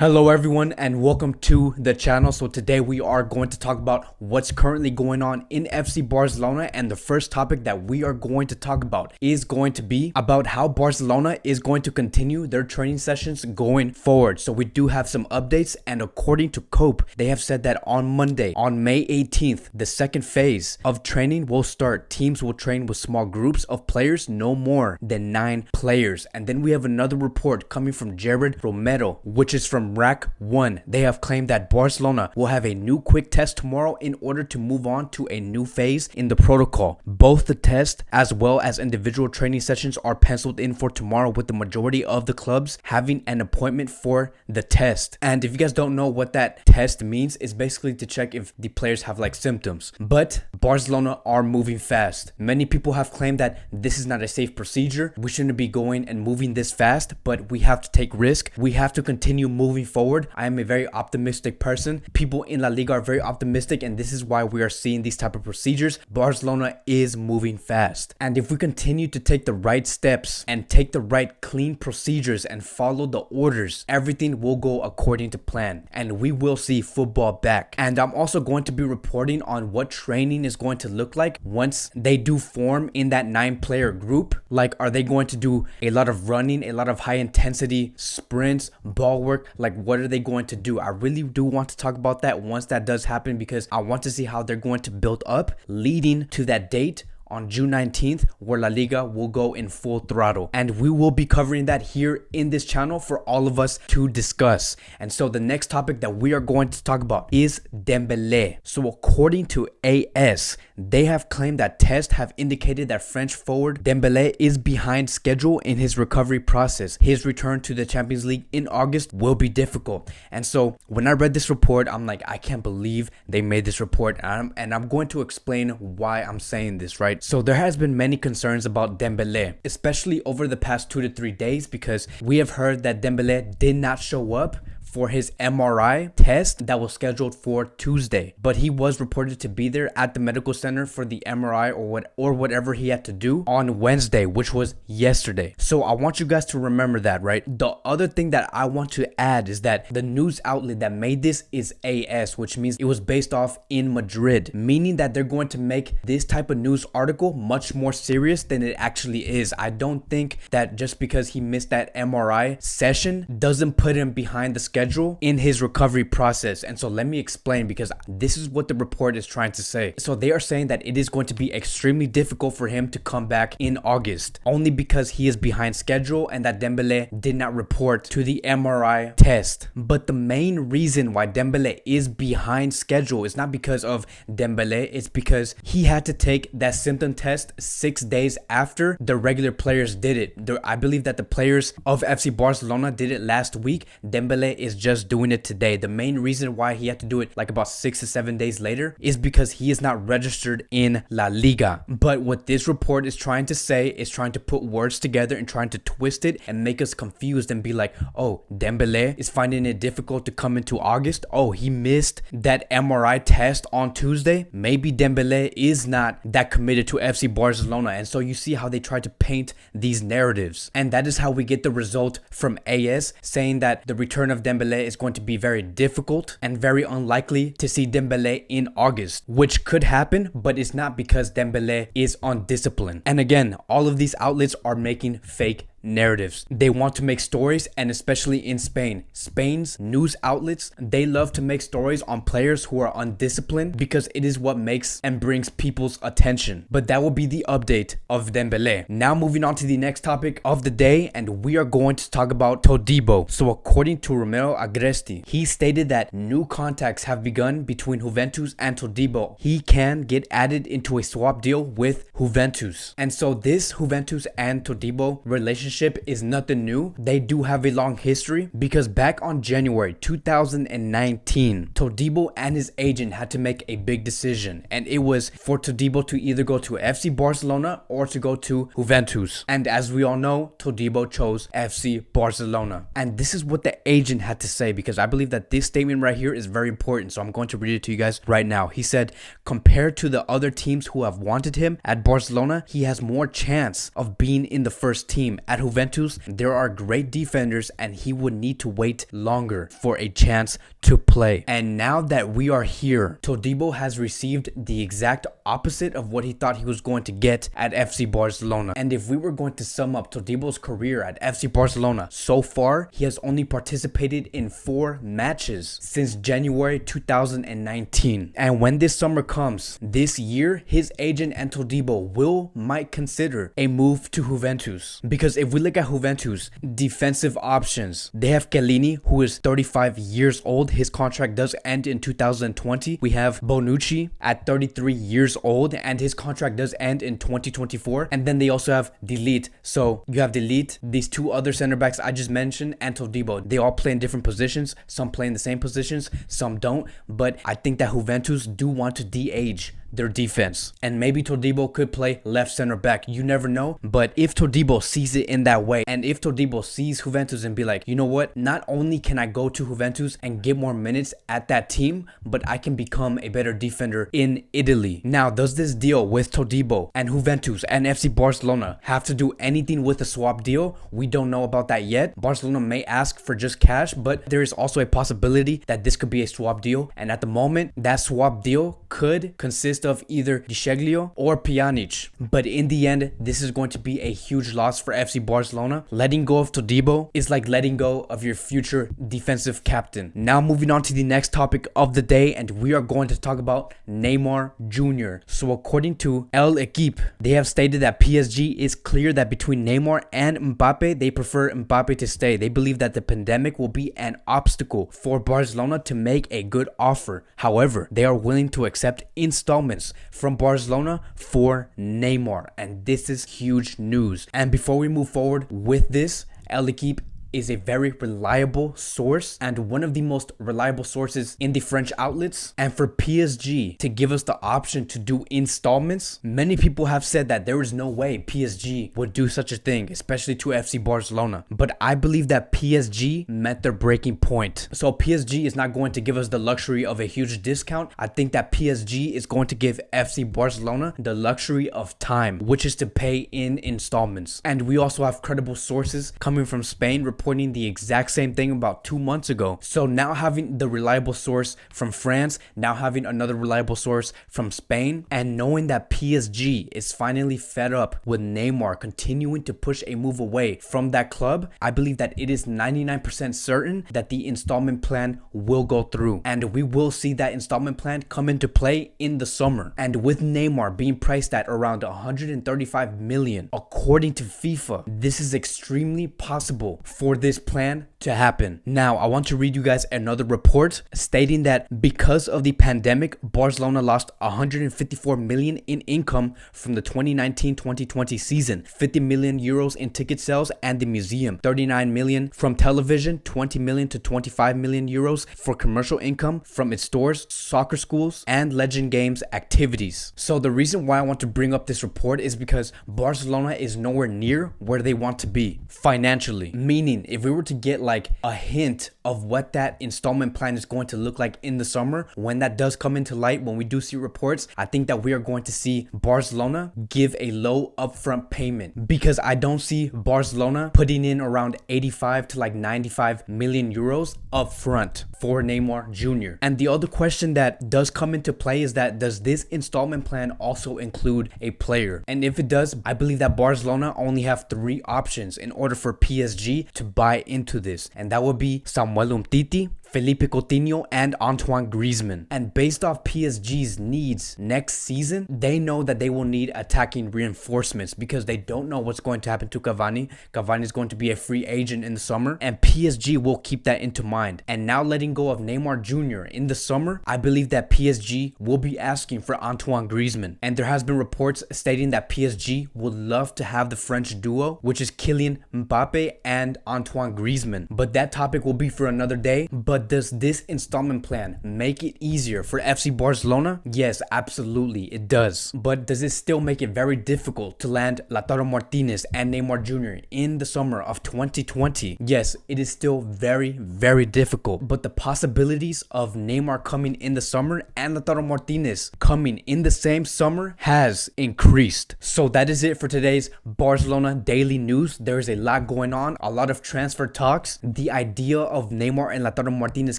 Hello everyone and welcome to the channel. So today we are going to talk about what's currently going on in FC Barcelona, and the first topic that we are going to talk about is going to be about how Barcelona is going to continue their training sessions going forward. So we do have some updates, and according to Cope, they have said that on Monday, on May 18th, the second phase of training will start. Teams will train with small groups of players, no more than 9 players. And then we have another report coming from Jared Romero, which is from Rack 1. They have claimed that Barcelona will have a new quick test tomorrow in order to move on to a new phase in the protocol. Both the test as well as individual training sessions are penciled in for tomorrow, with the majority of the clubs having an appointment for the test. And if you guys don't know what that test means, it's basically to check if the players have like symptoms. But Barcelona are moving fast. Many people have claimed that this is not a safe procedure. We shouldn't be going and moving this fast, but we have to take risk. We have to continue moving forward. I am a very optimistic person. People in La Liga are very optimistic, and this is why we are seeing these type of procedures. Barcelona is moving fast, and if we continue to take the right steps and take the right clean procedures and follow the orders, everything will go according to plan and we will see football back. And I'm also going to be reporting on what training is going to look like once they do form in that 9-player group. Like, are they going to do a lot of running, a lot of high intensity sprints, ball work? Like, what are they going to do? I really do want to talk about that once that does happen, because I want to see how they're going to build up leading to that date on June 19th, where La Liga will go in full throttle. And we will be covering that here in this channel for all of us to discuss. And so the next topic that we are going to talk about is Dembele. So according to AS, they have claimed that tests have indicated that French forward Dembele is behind schedule in his recovery process. His return to the Champions League in August will be difficult. And so when I read this report, I'm like, I can't believe they made this report. And I'm going to explain why I'm saying this, right? So there has been many concerns about Dembele, especially over the past 2 to 3 days, because we have heard that Dembele did not show up for his MRI test that was scheduled for Tuesday, but he was reported to be there at the medical center for the MRI or whatever he had to do on Wednesday, which was yesterday. So I want you guys to remember that, right? The other thing that I want to add is that the news outlet that made this is AS, which means it was based off in Madrid, meaning that they're going to make this type of news article much more serious than it actually is. I don't think that just because he missed that MRI session doesn't put him behind the schedule in his recovery process. And so let me explain, because this is what the report is trying to say. So they are saying that it is going to be extremely difficult for him to come back in August, only because he is behind schedule and that Dembele did not report to the MRI test. But the main reason why Dembele is behind schedule is not because of Dembele, it's because he had to take that symptom test 6 days after the regular players did it. I believe that the players of FC Barcelona did it last week. Dembele is just doing it today. The main reason why he had to do it like about 6 to 7 days later is because he is not registered in La Liga. But what this report is trying to say is trying to put words together and trying to twist it and make us confused and be like, oh, Dembele is finding it difficult to come into August. Oh, he missed that MRI test on Tuesday. Maybe Dembele is not that committed to FC Barcelona. And so you see how they try to paint these narratives. And that is how we get the result from AS saying that the return of Dembele is going to be very difficult and very unlikely to see Dembele in August, which could happen, but it's not because Dembele is undisciplined. And again, all of these outlets are making fake narratives. They want to make stories, and especially in Spain's news outlets, they love to make stories on players who are undisciplined because it is what makes and brings people's attention. But that will be the update of Dembele. Now moving on to the next topic of the day, and we are going to talk about Todibo. So according to Romero Agresti, he stated that new contacts have begun between Juventus and Todibo. He can get added into a swap deal with Juventus. And so this Juventus and Todibo relationship is nothing new. They do have a long history, because back on January 2019, Todibo and his agent had to make a big decision, and it was for Todibo to either go to FC Barcelona or to go to Juventus. And as we all know, Todibo chose FC Barcelona. And this is what the agent had to say, because I believe that this statement right here is very important. So I'm going to read it to you guys right now. He said, compared to the other teams who have wanted him at Barcelona, he has more chance of being in the first team at at Juventus, there are great defenders and he would need to wait longer for a chance to play. And now that we are here, Todibo has received the exact opposite of what he thought he was going to get at FC Barcelona. And if we were going to sum up Todibo's career at FC Barcelona, so far he has only participated in 4 matches since January 2019. And when this summer comes, this year, his agent and Todibo might consider a move to Juventus. Because if we look at Juventus defensive options, they have Chiellini, who is 35 years old. His contract does end in 2020. We have Bonucci at 33 years old and his contract does end in 2024. And then they also have Delete. So you have Delete, these 2 other center backs I just mentioned, and Todibo. They all play in different positions. Some play in the same positions, some don't. But I think that Juventus do want to de-age their defense, and maybe Todibo could play left center back. You never know. But if Todibo sees it in that way, and if Todibo sees Juventus and be like, you know what, not only can I go to Juventus and get more minutes at that team, but I can become a better defender in Italy. Now, does this deal with Todibo and Juventus and FC Barcelona have to do anything with a swap deal? We don't know about that yet. Barcelona may ask for just cash, but there is also a possibility that this could be a swap deal, and at the moment that swap deal could consist of either De Sciglio or Pjanic. But in the end, this is going to be a huge loss for FC Barcelona. Letting go of Todibo is like letting go of your future defensive captain. Now moving on to the next topic of the day, and we are going to talk about Neymar Jr. So according to El Equipe, they have stated that PSG is clear that between Neymar and Mbappe, they prefer Mbappe to stay. They believe that the pandemic will be an obstacle for Barcelona to make a good offer. However, they are willing to accept installments from Barcelona for Neymar, and this is huge news. And before we move forward with this, El Equipe is a very reliable source and one of the most reliable sources in the French outlets. And for PSG to give us the option to do installments, many people have said that there is no way PSG would do such a thing, especially to FC Barcelona. But I believe that PSG met their breaking point. So PSG is not going to give us the luxury of a huge discount. I think that PSG is going to give FC Barcelona the luxury of time, which is to pay in installments. And we also have credible sources coming from Spain reporting the exact same thing about 2 months ago. So now having the reliable source from France, now having another reliable source from Spain, and knowing that PSG is finally fed up with Neymar continuing to push a move away from that club, I believe that it is 99% certain that the installment plan will go through, and we will see that installment plan come into play in the summer. And with Neymar being priced at around 135 million according to FIFA, this is extremely possible for this plan to happen. Now, I want to read you guys another report stating that because of the pandemic, Barcelona lost 154 million in income from the 2019-2020 season, 50 million euros in ticket sales and the museum, 39 million from television, 20 million to 25 million euros for commercial income from its stores, soccer schools, and Legend Games activities. So the reason why I want to bring up this report is because Barcelona is nowhere near where they want to be financially, meaning if we were to get like a hint of what that installment plan is going to look like in the summer, when that does come into light, when we do see reports, I think that we are going to see Barcelona give a low upfront payment, because I don't see Barcelona putting in around 85 to like 95 million euros upfront for Neymar Jr. And the other question that does come into play is that does this installment plan also include a player? And if it does, I believe that Barcelona only have 3 options in order for PSG to buy into this, and that would be Samuel Umtiti, Felipe Coutinho, and Antoine Griezmann. And based off PSG's needs next season, they know that they will need attacking reinforcements because they don't know what's going to happen to Cavani. Cavani is going to be a free agent in the summer, and PSG will keep that into mind. And now letting go of Neymar Jr. in the summer, I believe that PSG will be asking for Antoine Griezmann. And there has been reports stating that PSG would love to have the French duo, which is Kylian Mbappe and Antoine Griezmann. But that topic will be for another day. But But does this installment plan make it easier for FC Barcelona? Yes, absolutely, it does. But does it still make it very difficult to land Lautaro Martinez and Neymar Jr. in the summer of 2020? Yes, it is still very, very difficult. But the possibilities of Neymar coming in the summer and Lautaro Martinez coming in the same summer has increased. So that is it for today's Barcelona daily news. There's a lot going on, a lot of transfer talks. The idea of Neymar and Lautaro Martinez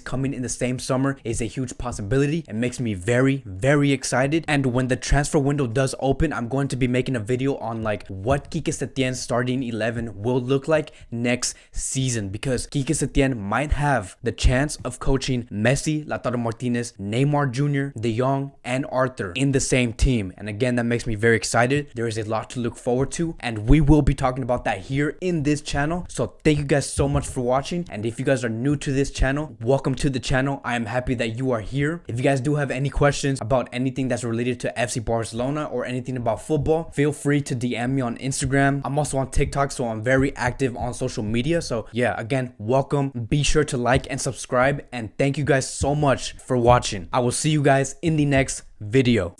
coming in the same summer is a huge possibility. It makes me very, very excited. And when the transfer window does open, I'm going to be making a video on like what Quique Setien's starting 11 will look like next season, because Quique Setién might have the chance of coaching Messi, Lautaro Martinez, Neymar Jr., De Jong, and Arthur in the same team. And again, that makes me very excited. There is a lot to look forward to, and we will be talking about that here in this channel. So thank you guys so much for watching. And if you guys are new to this channel, welcome to the channel. I am happy that you are here. If you guys do have any questions about anything that's related to FC Barcelona or anything about football, feel free to DM me on Instagram. I'm also on TikTok, so I'm very active on social media. So yeah, again, welcome. Be sure to like and subscribe, and thank you guys so much for watching. I will see you guys in the next video.